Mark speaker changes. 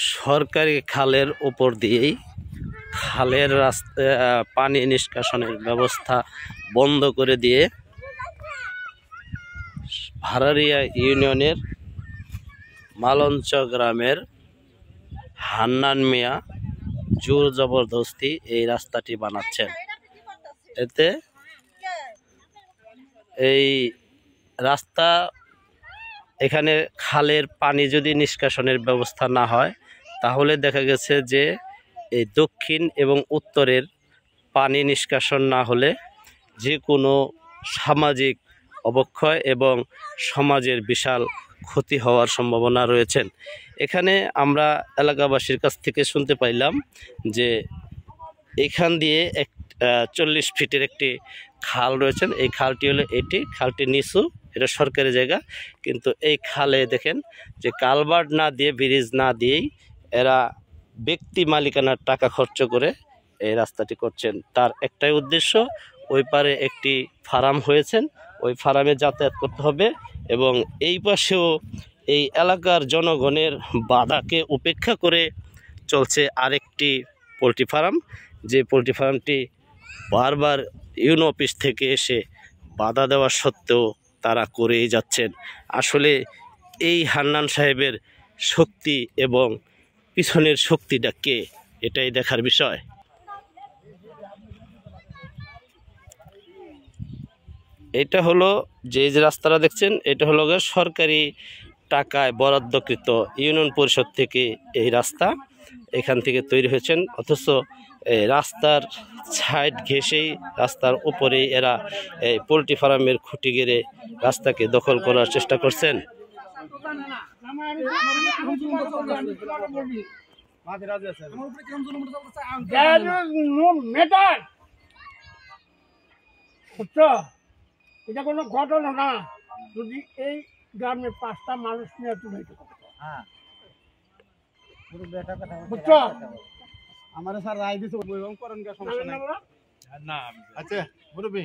Speaker 1: সরকারি খালের উপর দিয়েই খালের রাস্তা পানি নিষ্কাশনের ব্যবস্থা বন্ধ করে দিয়ে ভাড়ারিয়া ইউনিয়নের মালঞ্চ গ্রামের হান্নান মিয়া জোর জবরদস্তি এই রাস্তাটি বানাচ্ছেন। এতে এই রাস্তা এখানে খালের পানি যদি নিষ্কাশনের ব্যবস্থা না হয় তাহলে দেখা গেছে যে এই দক্ষিণ এবং উত্তরের পানি নিষ্কাশন না হলে যে কোনো সামাজিক অবক্ষয় এবং সমাজের বিশাল ক্ষতি হওয়ার সম্ভাবনা রয়েছেন। এখানে আমরা এলাকাবাসীর কাছ থেকে শুনতে পাইলাম যে এখান দিয়ে 40 ফিটের একটি খাল রয়েছেন। এই খালটি হলো এটি, খালটি নিচু, এটা সরকারি জায়গা, কিন্তু এই খালে দেখেন যে কালভার্ট না দিয়ে ব্রিজ না দিয়েই এরা ব্যক্তি মালিকানার টাকা খরচ করে এই রাস্তাটি করছেন। তার একটাই উদ্দেশ্য, ওই পারে একটি ফার্ম হয়েছেন, ওই ফার্মে যাতায়াত করতে হবে এবং এই পাশেও এই এলাকার জনগণের বাধাকে উপেক্ষা করে চলছে আরেকটি পোলট্রি ফার্ম, যে পোলট্রি ফার্মটি বারবার ইউনো অফিস থেকে এসে বাধা দেওয়া সত্ত্বেও তারা করেই যাচ্ছেন। আসলে এই হান্নান সাহেবের শক্তি এবং পিছনের শক্তিটা কে, এটাই দেখার বিষয়। এটা হলো যে রাস্তাটা দেখছেন, এটা হলো সরকারি টাকায় বরাদ্দকৃত ইউনিয়ন পরিষদ থেকে এই রাস্তা এখান থেকে তৈরি হয়েছেন, অথচ রাস্তার সাইড ঘেঁষেই রাস্তার উপরেই এরা এই পোলট্রি ফার্মের খুঁটি গেড়ে রাস্তাকে দখল করার চেষ্টা করছেন।
Speaker 2: এটা কোনো ঘটনা না, যদি এই গ্রামের 5টা মানুষ নিয়ে তুলে বুঝছো,
Speaker 3: আমার স্যার রায় দিচ্ছে সমস্যা নাই না। আচ্ছা মুরব্বি